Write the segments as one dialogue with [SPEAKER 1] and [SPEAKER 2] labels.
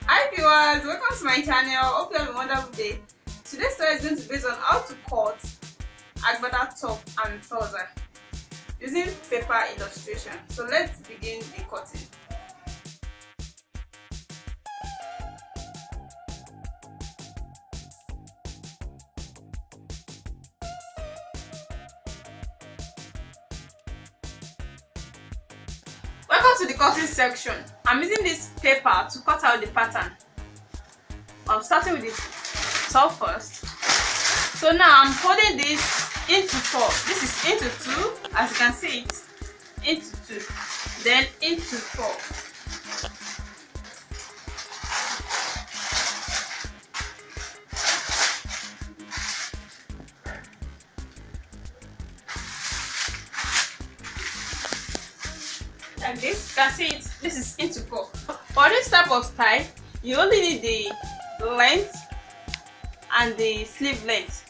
[SPEAKER 1] Hi viewers, welcome to my channel. Hope you have a wonderful day. Today's story is going to be based on how to cut AGBADA top and trouser using paper illustration. So let's begin the cutting. Welcome to the cutting section. I'm using this paper to cut out the pattern. I'm starting with the top first. So now I'm folding this into 4. This is into 2, as you can see it, into 2, then into 4. Like this, you can see it, this is into 4. For this type of style, you only need the length and the sleeve length.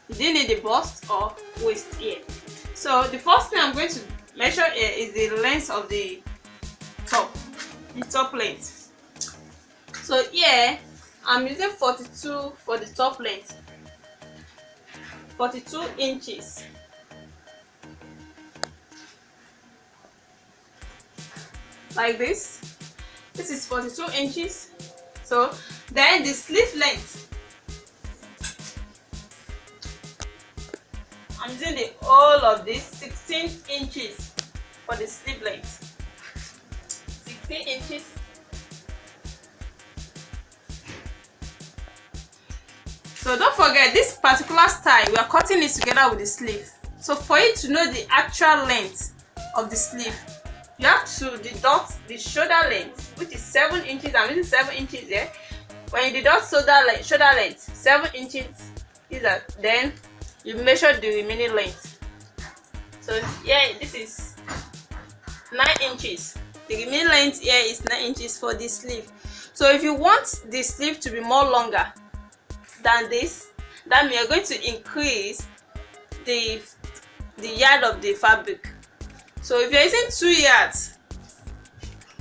[SPEAKER 1] You didn't need the bust or waist here. So the first thing I'm going to measure here is the length of the top length. So here I'm using 42 for the top length, 42 inches. Like this. This is 42 inches. So then the sleeve length, I'm using the whole of this 16 inches for the sleeve length. 16 inches. So don't forget, this particular style we are cutting it together with the sleeve. So for you to know the actual length of the sleeve, you have to deduct the shoulder length, which is 7 inches. I'm using 7 inches here. When you deduct shoulder length, 7 inches is that, then you measure the remaining length. So here this is 9 inches. The remaining length here is 9 inches for this sleeve. So if you want the sleeve to be more longer than this, that means you're going to increase the yard of the fabric. So if you're using 2 yards,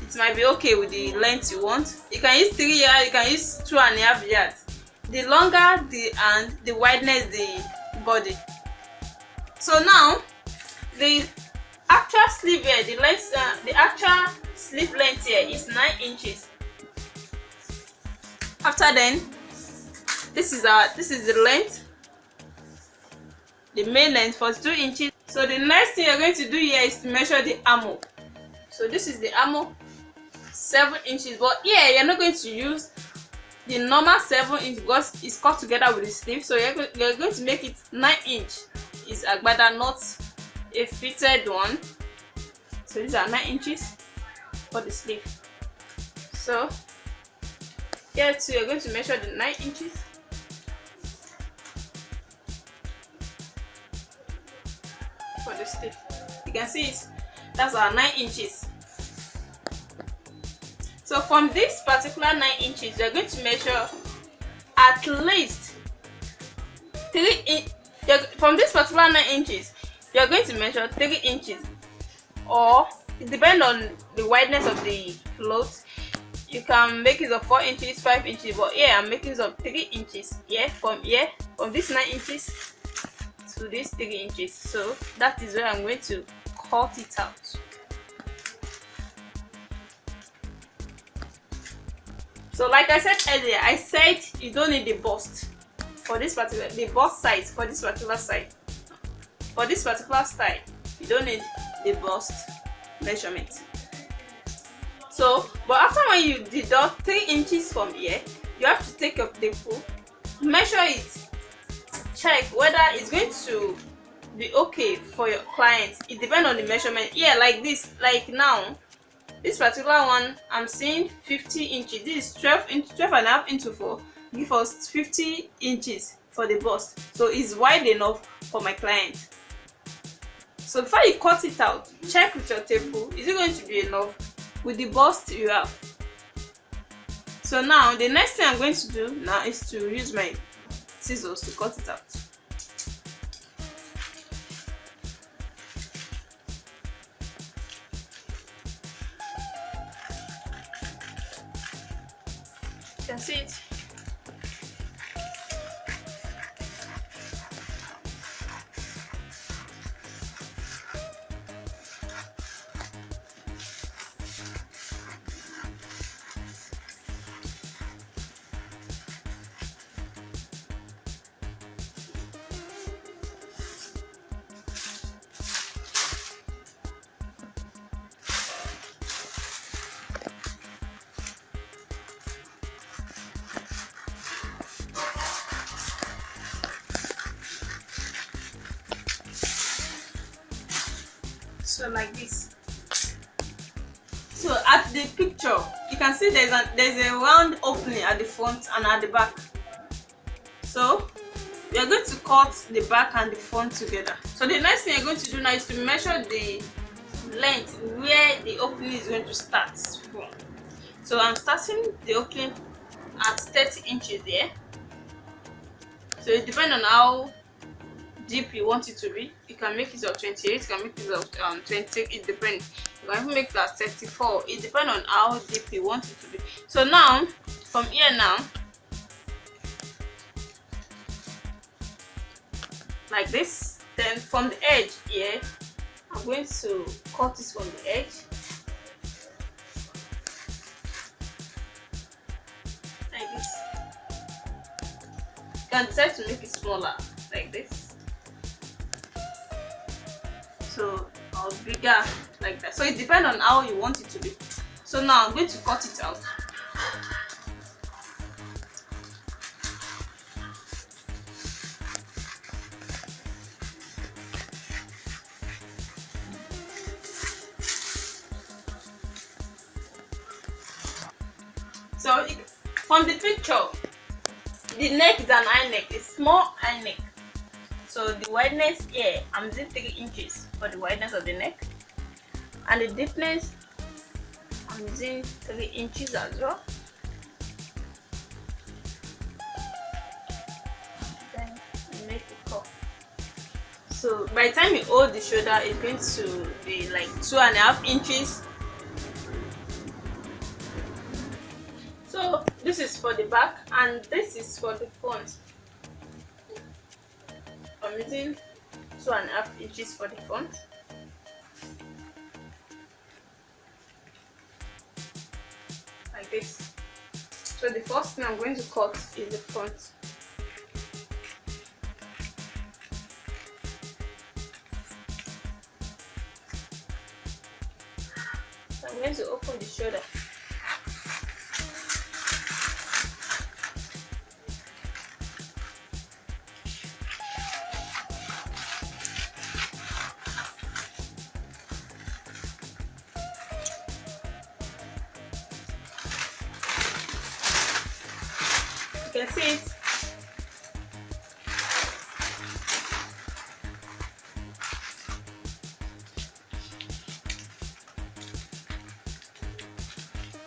[SPEAKER 1] it might be okay with the length you want. You can use 3 yards, you can use 2.5 yards. The longer the wideness the body. So now the actual sleeve here, the length, the actual sleeve length here is 9 inches. After then, this is the length, the main length, 42 inches. So the next thing you're going to do here is to measure the armhole. So this is the armhole, 7 inches. But here you're not going to use the normal 7 inch because it's cut together with the sleeve. So you're going to make it 9 inch. It's AGBADA, not a fitted one. So these are 9 inches for the sleeve. So here too you're going to measure the 9 inches. For the sleeve, you can see it, that's our 9 inches. So from this particular 9 inches, you're going to measure at least 3 inches. From this particular 9 inches, you're going to measure 3 inches, or it depends on the wideness of the cloth. You can make it of 4 inches, 5 inches, but here I'm making it of 3 inches. From this 9 inches to this 3 inches. So that is where I'm going to cut it out. So like I said earlier, I said you don't need the bust for this particular, the bust size for this particular side. For this particular style, you don't need the bust measurement. So, but after when you deduct 3 inches from here, you have to take your tape, measure it, check whether it's going to be okay for your client. It depends on the measurement. Here, like this, like now, this particular one, I'm seeing 50 inches. This is 12.5 into 4. Give us 50 inches for the bust. So it's wide enough for my client. So before you cut it out, check with your tape. Is it going to be enough with the bust you have? So now the next thing I'm going to do now is to use my scissors to cut it out. can see it. So like this. So at the picture you can see there's a round opening at the front and at the back. So we are going to cut the back and the front together. So the next thing you're going to do now is to measure the length where the opening is going to start from. So I'm starting the opening at 30 inches there. So it depends on how deep you want it to be. You can make it of 28, you can make it of 20, it depends. You can even make that 34. It depends on how deep you want it to be. So now from here now, like this, then from the edge here, I'm going to cut this from the edge. Like this. You can decide to make it smaller, like this. So or bigger, like that. So it depends on how you want it to be. So now I'm going to cut it out. So from the picture, the neck is an high neck, a small high neck. So the wideness here, I'm using 3 inches for the wideness of the neck, and the deepness, I'm using 3 inches as well. Then you make the cuff. So by the time you hold the shoulder, it's going to be like 2.5 inches. So this is for the back and this is for the front. I'm using 2.5 inches for the front. Like this. So the first thing I'm going to cut is the front. So I'm going to open the shoulder. You can see it.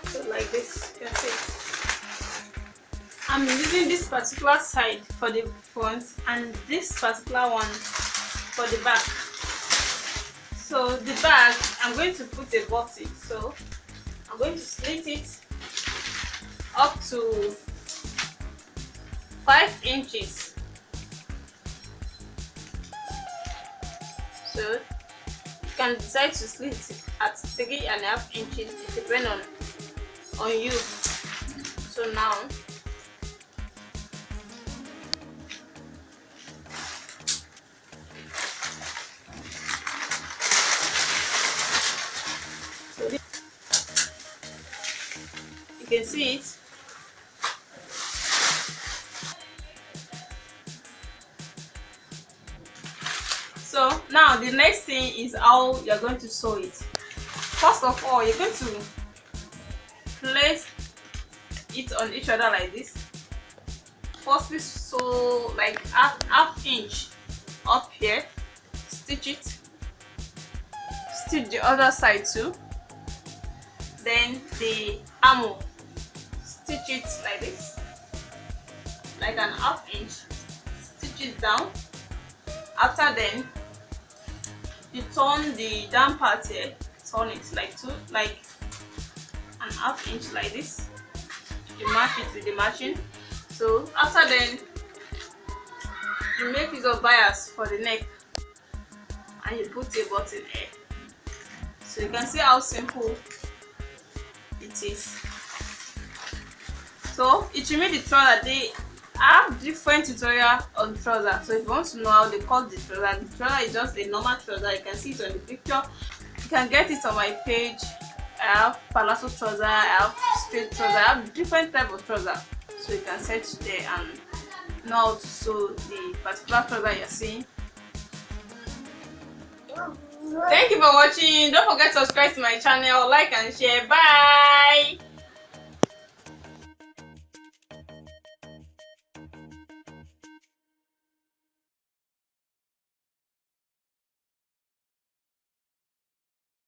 [SPEAKER 1] So like this, you can see it. I'm using this particular side for the front and this particular one for the back. So the back, I'm going to put a button. So I'm going to slit it up to 5 inches. So you can decide to slit it at 3.5 inches. It depends on you. So now you can see it. So now the next thing is how you're going to sew it. First of all, you're going to place it on each other like this. Firstly, sew like half inch up here, stitch it, stitch the other side too, then the armhole, stitch it like this, like an half inch, stitch it down. After then, you turn the down part here, turn it like an half inch like this. you match it with the matching. So after then, you make use of bias for the neck and you put a button here. So you can see how simple it is. So it remains the trouser. They have different tutorial on trouser. So if you want to know how they cut the trouser is just a normal trouser. You can see it on the picture. You can get it on my page. I have palazzo trouser, I have straight trouser, I have different type of trouser. So you can search there and know how to sew the particular trouser you're seeing. Thank you for watching. Don't forget to subscribe to my channel, like and share. Bye.